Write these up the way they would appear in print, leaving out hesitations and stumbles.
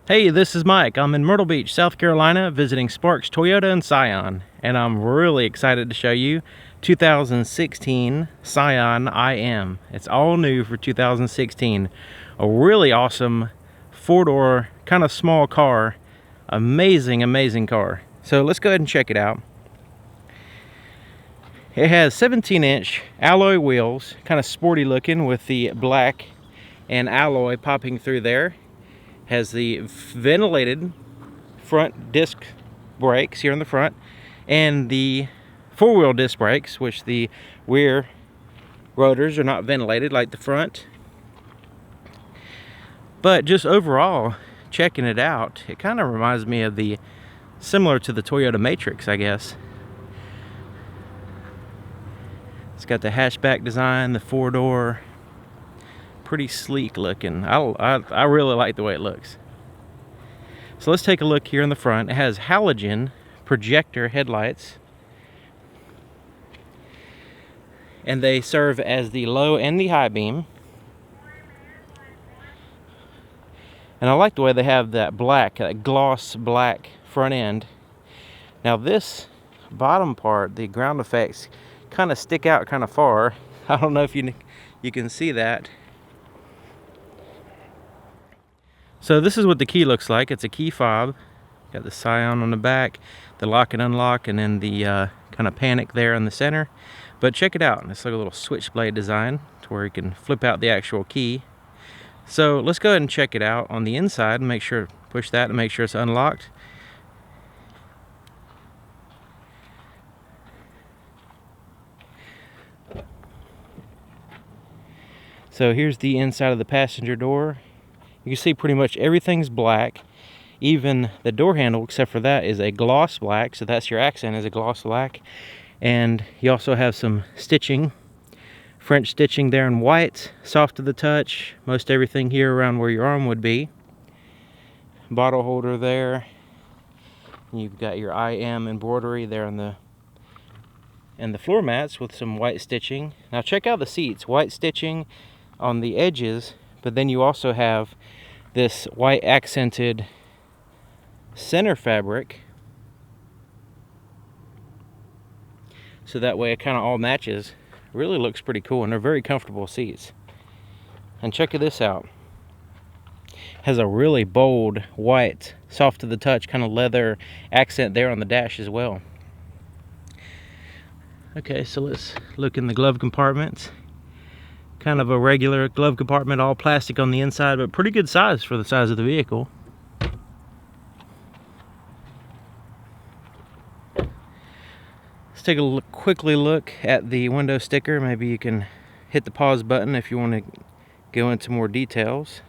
Hey, this is Mike. I'm in Myrtle Beach, South Carolina, visiting Sparks Toyota and Scion, and I'm really excited to show you 2016 Scion IM. It's all new for 2016. A really awesome four-door, kind of small car. Amazing car. So let's go ahead and check it out. It has 17-inch alloy wheels, kind of sporty looking with the black and alloy popping through there. Has the ventilated front disc brakes here in the front and the four-wheel disc brakes, which the rear rotors are not ventilated like the front. But just overall, checking it out, it kind of reminds me of similar to the Toyota Matrix, I guess. It's got the hatchback design, the four-door, pretty sleek looking. I really like the way it looks. So let's take a look here in the front. It has halogen projector headlights, and they serve as the low and the high beam. And I like the way they have that black, that gloss black front end. Now this bottom part, the ground effects, kind of stick out kind of far. I don't know if you can see that. So this is what the key looks like. It's a key fob. Got the Scion on the back, the lock and unlock, and then the kind of panic there in the center. But check it out. It's like a little switchblade design to where you can flip out the actual key. So let's go ahead and check it out on the inside and make sure, push that to make sure it's unlocked. So here's the inside of the passenger door. You can see pretty much everything's black. Even the door handle, except for that, is a gloss black. So that's your accent, is a gloss black. And you also have some stitching, French stitching there in white, soft to the touch. Most everything here around where your arm would be. Bottle holder there. And you've got your IM embroidery there on the floor mats with some white stitching. Now check out the seats, white stitching on the edges. But then you also have this white accented center fabric. So that way it kind of all matches. Really looks pretty cool, and they're very comfortable seats. And check this out. Has a really bold white, soft to the touch kind of leather accent there on the dash as well. Okay, so let's look in the glove compartments. Kind of a regular glove compartment, all plastic on the inside, but pretty good size for the size of the vehicle. Let's take a quickly look at the window sticker. Maybe you can hit the pause button if you want to go into more details.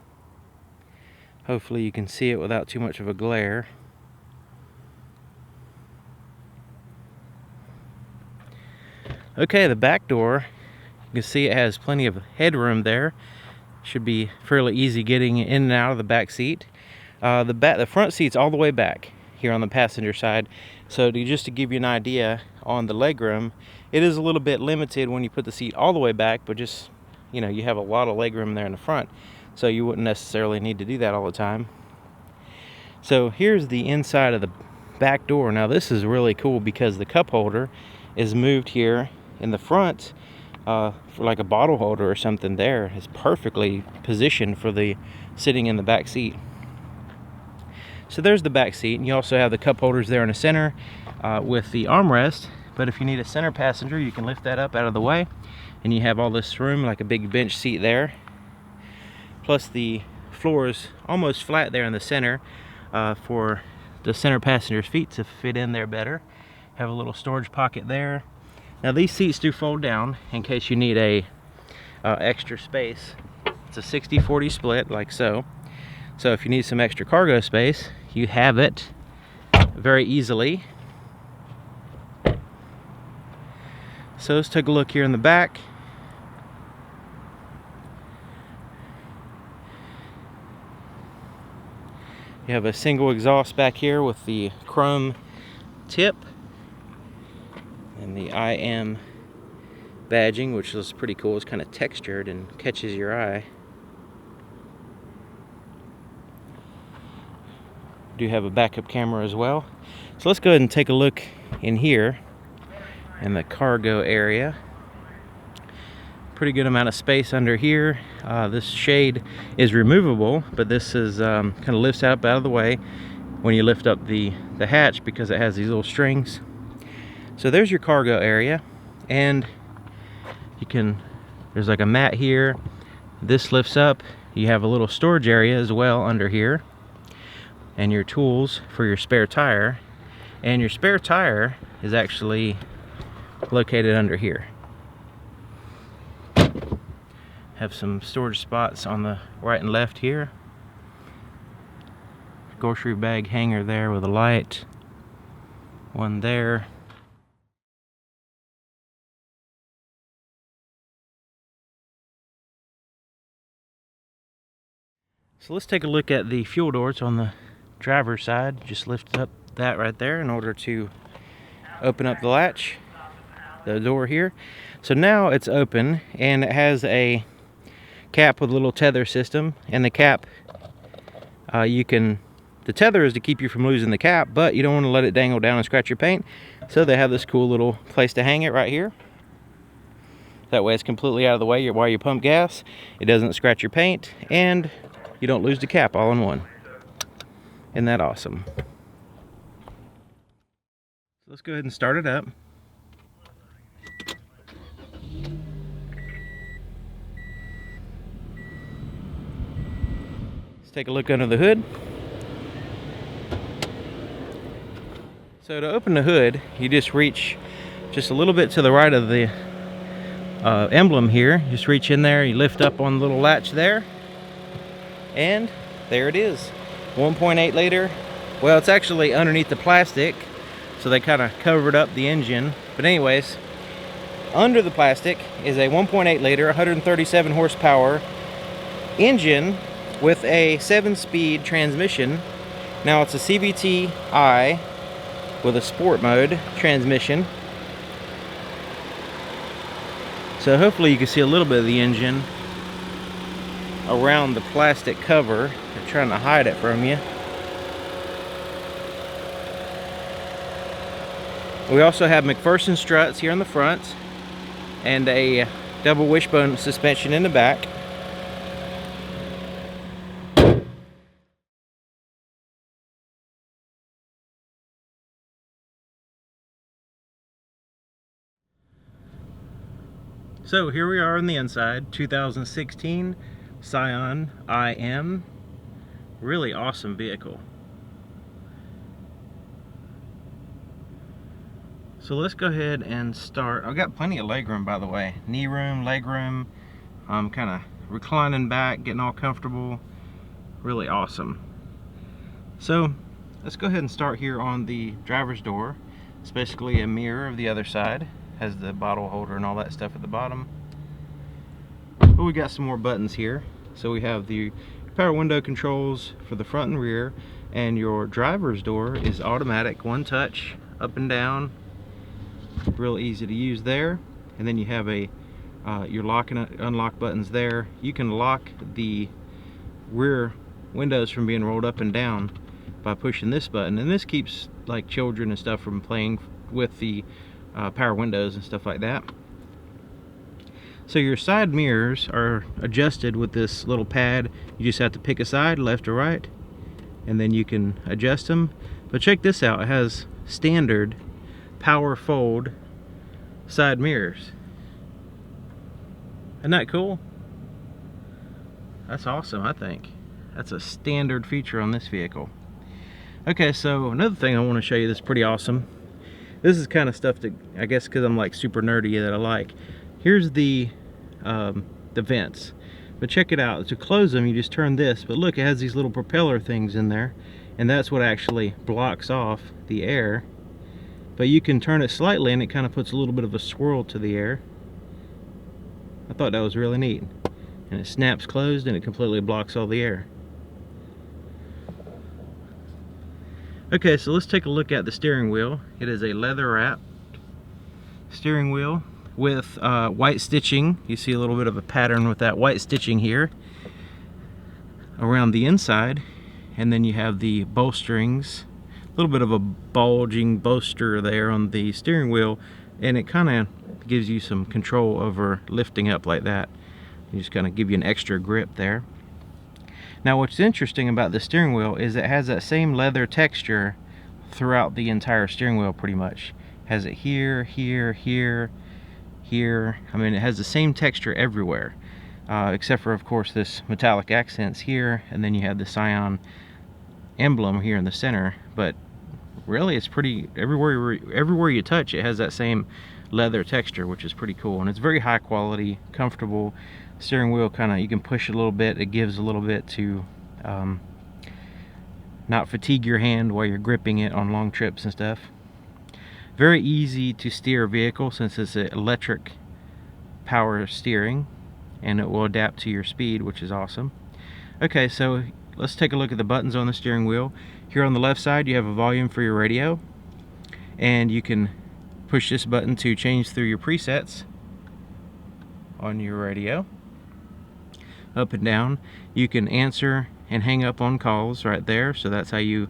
Hopefully you can see it without too much of a glare. Okay, the back door. You can see it has plenty of headroom there. Should be fairly easy getting in and out of the back seat. The front seat's all the way back here on the passenger side. So just to give you an idea on the legroom, it is a little bit limited when you put the seat all the way back, but just, you know, you have a lot of legroom there in the front. So you wouldn't necessarily need to do that all the time. So here's the inside of the back door. Now this is really cool because the cup holder is moved here in the front. For like a bottle holder or something there. Is perfectly positioned for the sitting in the back seat. So there's the back seat, and you also have the cup holders there in the center with the armrest. But if you need a center passenger, you can lift that up out of the way, and you have all this room like a big bench seat there. Plus the floor is almost flat there in the center for the center passenger's feet to fit in there better. Have a little storage pocket there. Now these seats do fold down in case you need a extra space. It's a 60-40 split, like so. So if you need some extra cargo space, you have it very easily. So let's take a look here in the back. You have a single exhaust back here with the chrome tip. And the IM badging, which is pretty cool. It's kind of textured and catches your eye. Do have a backup camera as well. So let's go ahead and take a look in here in the cargo area. Pretty good amount of space under here. This shade is removable, but this is kind of lifts up out of the way when you lift up the hatch, because it has these little strings. So there's your cargo area, and you can, there's like a mat here. This lifts up. You have a little storage area as well under here, and your tools for your spare tire. And your spare tire is actually located under here. Have some storage spots on the right and left here. Grocery bag hanger there with a light. One there. So let's take a look at the fuel doors on the driver's side. Just lift up that right there in order to open up the latch, the door here. So now it's open, and it has a cap with a little tether system, and the cap, the tether is to keep you from losing the cap, but you don't want to let it dangle down and scratch your paint. So they have this cool little place to hang it right here. That way it's completely out of the way while you pump gas. It doesn't scratch your paint, and you don't lose the cap all in one. Isn't that awesome? So let's go ahead and start it up. Let's take a look under the hood. So to open the hood, you just reach just a little bit to the right of the emblem here. Just reach in there, you lift up on the little latch there, and there it is. 1.8 liter. Well, it's actually underneath the plastic, so they kind of covered up the engine. But anyways, under the plastic is a 1.8 liter, 137 horsepower engine with a 7-speed transmission. Now it's a CVT-I with a sport mode transmission. So hopefully you can see a little bit of the engine around the plastic cover. They're trying to hide it from you. We also have McPherson struts here in the front, and a double wishbone suspension in the back. So here we are on the inside, 2016 Scion IM. Really awesome vehicle. So let's go ahead and start. I've got plenty of leg room, by the way. Knee room, leg room. I'm kind of reclining back, getting all comfortable. Really awesome. So let's go ahead and start here on the driver's door. It's basically a mirror of the other side. Has the bottle holder and all that stuff at the bottom. But we got some more buttons here. So we have the power window controls for the front and rear, and your driver's door is automatic, one touch, up and down. Real easy to use there. And then you have a your lock and unlock buttons there. You can lock the rear windows from being rolled up and down by pushing this button, and this keeps like children and stuff from playing with the power windows and stuff like that. So your side mirrors are adjusted with this little pad. You just have to pick a side, left or right, and then you can adjust them. But check this out, it has standard power fold side mirrors. Isn't that cool? That's awesome, I think. That's a standard feature on this vehicle. Okay, so another thing I want to show you that's pretty awesome. This is kind of stuff that, I guess because I'm like super nerdy, that I like. Here's the vents. But check it out. To close them, you just turn this. But look, it has these little propeller things in there. And that's what actually blocks off the air. But you can turn it slightly and it kind of puts a little bit of a swirl to the air. I thought that was really neat. And it snaps closed and it completely blocks all the air. Okay, so let's take a look at the steering wheel. It is a leather wrapped steering wheel with white stitching. You see a little bit of a pattern with that white stitching here around the inside. and then you have the bowstrings, a little bit of a bulging bolster there on the steering wheel, and it kind of gives you some control over lifting up like that. You just kind of give you an extra grip there. Now what's interesting about the steering wheel is it has that same leather texture throughout the entire steering wheel pretty much. It has it here, here, here, here. I mean, it has the same texture everywhere, except for, of course, this metallic accents here, and then you have the Scion emblem here in the center. But really, it's pretty, everywhere you touch, it has that same leather texture, which is pretty cool. And it's very high quality, comfortable. Steering wheel kind of, you can push it a little bit, it gives a little bit to not fatigue your hand while you're gripping it on long trips and stuff. Very easy to steer a vehicle since it's an electric power steering, and it will adapt to your speed, which is awesome. Okay, so let's take a look at the buttons on the steering wheel. Here on the left side you have a volume for your radio, and you can push this button to change through your presets on your radio. Up and down, you can answer and hang up on calls right there, so that's how you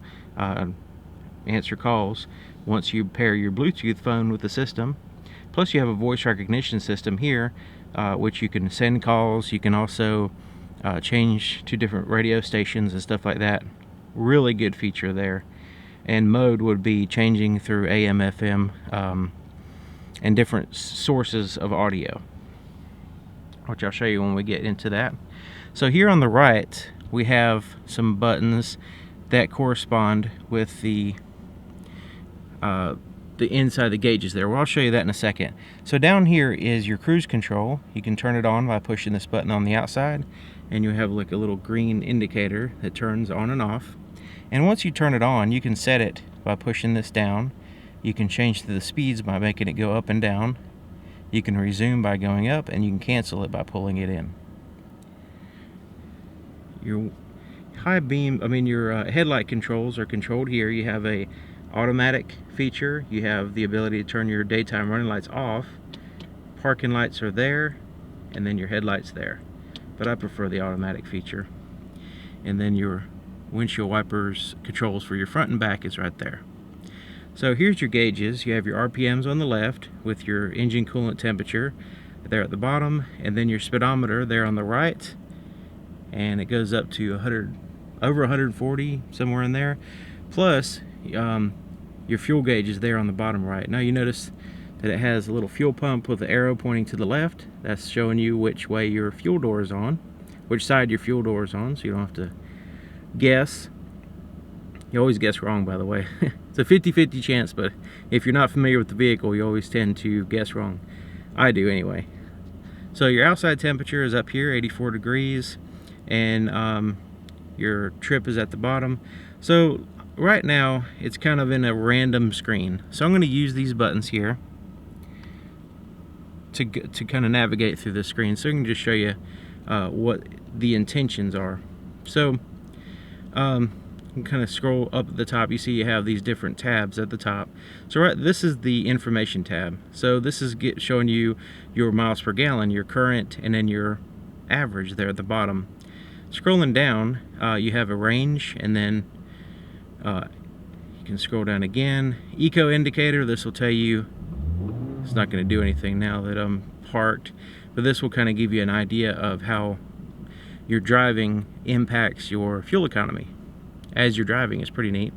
answer calls once you pair your Bluetooth phone with the system. Plus you have a voice recognition system here, which you can send calls. You can also change to different radio stations and stuff like that. Really good feature there. And mode would be changing through AM, FM, and different sources of audio, which I'll show you when we get into that. So here on the right we have some buttons that correspond with the inside the gauges there. Well, I'll show you that in a second. So down here is your cruise control. You can turn it on by pushing this button on the outside, and you have like a little green indicator that turns on and off. And once you turn it on, you can set it by pushing this down. You can change the speeds by making it go up and down. You can resume by going up, and you can cancel it by pulling it in. Your high beam, your headlight controls are controlled here. You have a automatic feature. You have the ability to turn your daytime running lights off. Parking lights are there, and then your headlights there. But I prefer the automatic feature. And then your windshield wipers controls for your front and back is right there. So here's your gauges. You have your RPMs on the left with your engine coolant temperature there at the bottom, and then your speedometer there on the right, and it goes up to over 140, somewhere in there. Plus your fuel gauge is there on the bottom right. Now you notice that it has a little fuel pump with the arrow pointing to the left. That's showing you which way your fuel door is on, which side your fuel door is on, so you don't have to guess. You always guess wrong, by the way. It's a 50-50 chance, but if you're not familiar with the vehicle, you always tend to guess wrong. I do anyway. So your outside temperature is up here, 84 degrees, and your trip is at the bottom. So right now it's kind of in a random screen, so I'm going to use these buttons here to kind of navigate through the screen, so I can just show you what the intentions are. So you can kind of scroll up at the top. You see you have these different tabs at the top. So this is the information tab. So this is showing you your miles per gallon, your current, and then your average there at the bottom. Scrolling down, you have a range, and then you can scroll down again. Eco indicator, this will tell you, it's not going to do anything now that I'm parked, but this will kind of give you an idea of how your driving impacts your fuel economy as you're driving. It's pretty neat.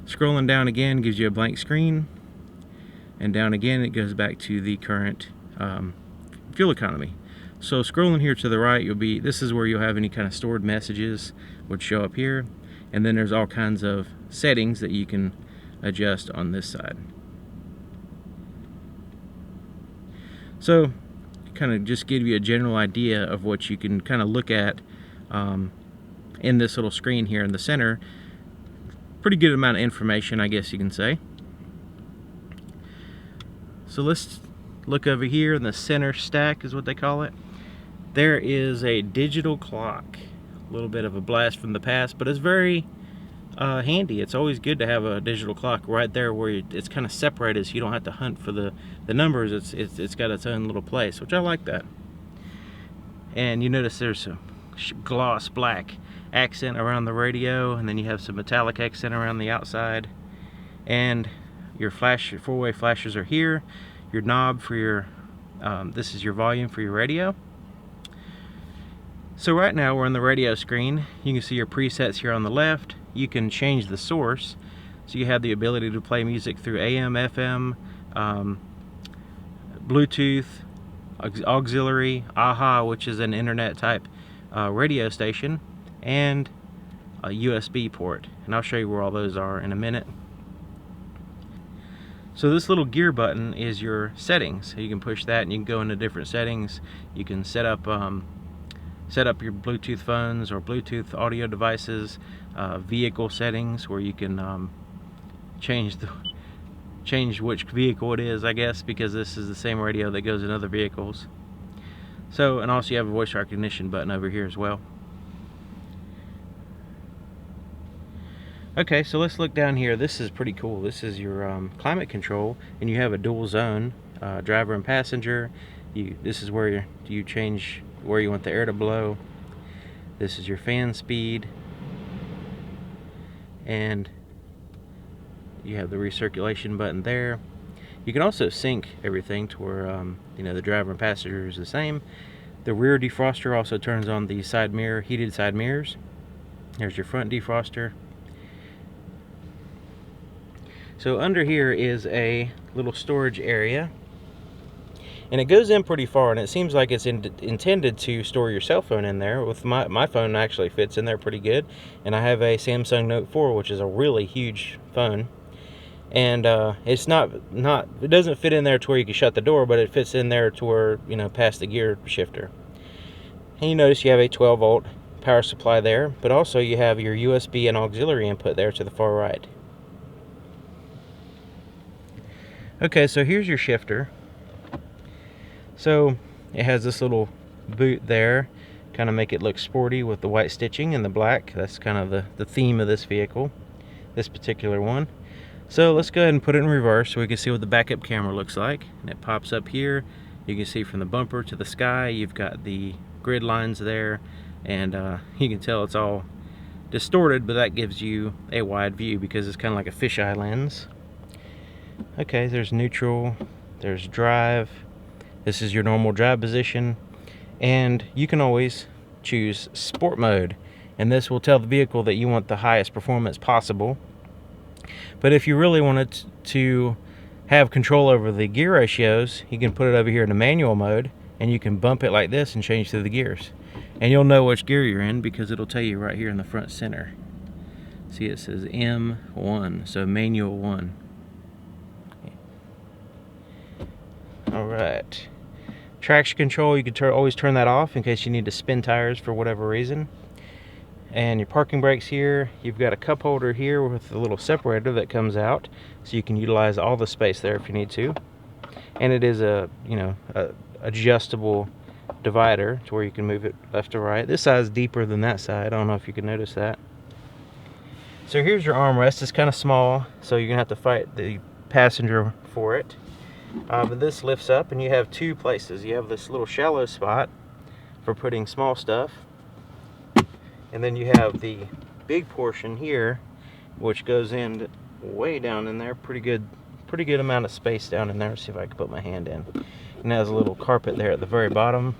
Scrolling down again gives you a blank screen, and down again it goes back to the current fuel economy. So scrolling here to the right, this is where you'll have any kind of stored messages would show up here, and then there's all kinds of settings that you can adjust on this side. So kind of just give you a general idea of what you can kind of look at in this little screen here in the center. Pretty good amount of information, I guess you can say. So let's look over here in the center stack, is what they call it. There is a digital clock. A little bit of a blast from the past, but it's very handy. It's always good to have a digital clock right there where it's kind of separated, so you don't have to hunt for the numbers. It's got its own little place, which I like that. And you notice there's a gloss black accent around the radio, and then you have some metallic accent around the outside. And your four-way flashers are here. Your knob for your this is your volume for your radio. So right now we're on the radio screen. You can see your presets here on the left. You can change the source, so you have the ability to play music through AM, FM, Bluetooth, auxiliary, AHA, which is an internet type radio station, and a USB port. And I'll show you where all those are in a minute. So this little gear button is your settings. So you can push that and you can go into different settings. You can set up your Bluetooth phones or Bluetooth audio devices, vehicle settings, where you can change which vehicle it is, I guess, because this is the same radio that goes in other vehicles. So, and also you have a voice recognition button over here as well. Okay, so let's look down here. This is pretty cool. This is your climate control, and you have a dual zone, driver and passenger. This is where you change where you want the air to blow. This is your fan speed, and you have the recirculation button there. You can also sync everything to where the driver and passenger is the same. The rear defroster also turns on the heated side mirrors. There's your front defroster. So under here is a little storage area, and it goes in pretty far, and it seems like it's intended to store your cell phone in there. With my phone actually fits in there pretty good, and I have a Samsung Note 4, which is a really huge phone, and it doesn't fit in there to where you can shut the door, but it fits in there to where, past the gear shifter. And you notice you have a 12-volt power supply there, but also you have your USB and auxiliary input there to the far right. Okay, so here's your shifter. So it has this little boot there, kind of make it look sporty with the white stitching and the black. That's kind of the theme of this vehicle, this particular one. So let's go ahead and put it in reverse so we can see what the backup camera looks like. And it pops up here. You can see from the bumper to the sky, you've got the grid lines there, and you can tell it's all distorted, but that gives you a wide view because it's kind of like a fisheye lens. Okay, there's neutral, there's drive. This is your normal drive position, and you can always choose sport mode, and this will tell the vehicle that you want the highest performance possible. But if you really wanted to have control over the gear ratios, you can put it over here in the manual mode, and you can bump it like this and change through the gears, and you'll know which gear you're in because it'll tell you right here in the front center. See, it says M1, so manual 1. Alright, traction control, you can always turn that off in case you need to spin tires for whatever reason. And your parking brakes here, you've got a cup holder here with a little separator that comes out, so you can utilize all the space there if you need to. And it is a adjustable divider to where you can move it left or right. This side is deeper than that side. I don't know if you can notice that. So here's your armrest. It's kind of small, so you're gonna have to fight the passenger for it. But this lifts up, and you have two places. You have this little shallow spot for putting small stuff, and then you have the big portion here, which goes in way down in there. Pretty good amount of space down in there. Let's see if I can put my hand in. And it has a little carpet there at the very bottom.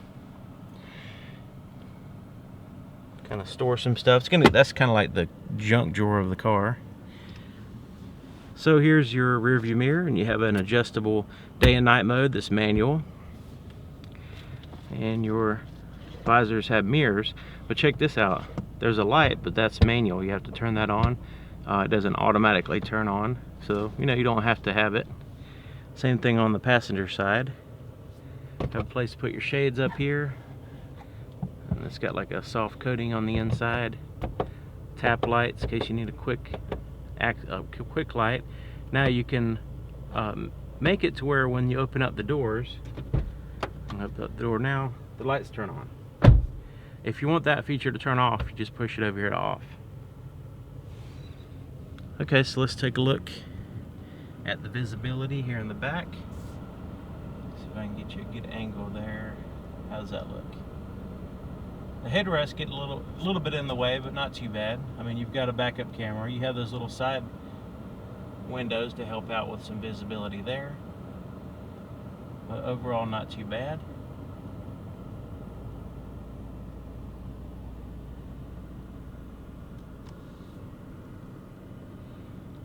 Kind of store some stuff. That's kind of like the junk drawer of the car. So here's your rear view mirror, and you have an adjustable day and night mode that's manual. And your visors have mirrors, but check this out. There's a light, but that's manual. You have to turn that on. It doesn't automatically turn on, so you don't have to have it. Same thing on the passenger side. Have a place to put your shades up here. And it's got like a soft coating on the inside. Tap lights in case you need a quick light. Now you can make it to where when you open up the doors, I'll open up the door now, the lights turn on. If you want that feature to turn off, you just push it over here to off. Okay, so let's take a look at the visibility here in the back. See if I can get you a good angle there. How does that look? The headrests get a little bit in the way, but not too bad. I mean, you've got a backup camera. You have those little side windows to help out with some visibility there. But overall, not too bad.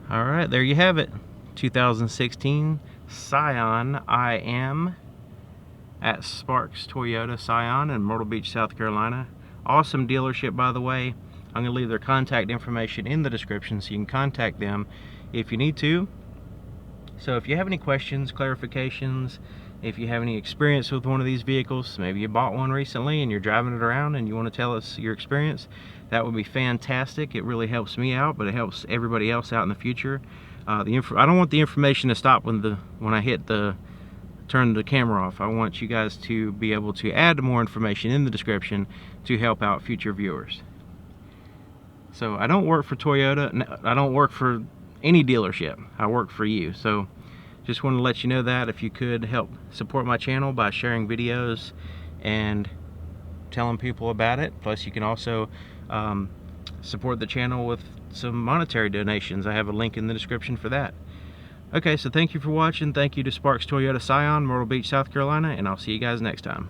All right, there you have it. 2016 Scion IM at Sparks Toyota Scion in Myrtle Beach, South Carolina. Awesome dealership, by the way. I'm going to leave their contact information in the description so you can contact them if you need to. So if you have any questions, clarifications, if you have any experience with one of these vehicles, maybe you bought one recently and you're driving it around and you want to tell us your experience, that would be fantastic. It really helps me out, but it helps everybody else out in the future. I don't want the information to stop when I hit turn the camera off. I want you guys to be able to add more information in the description to help out future viewers. So I don't work for Toyota. I don't work for any dealership. I work for you. So just want to let you know that if you could help support my channel by sharing videos and telling people about it. Plus you can also support the channel with some monetary donations. I have a link in the description for that. Okay, so thank you for watching. Thank you to Sparks Toyota Scion, Myrtle Beach, South Carolina, and I'll see you guys next time.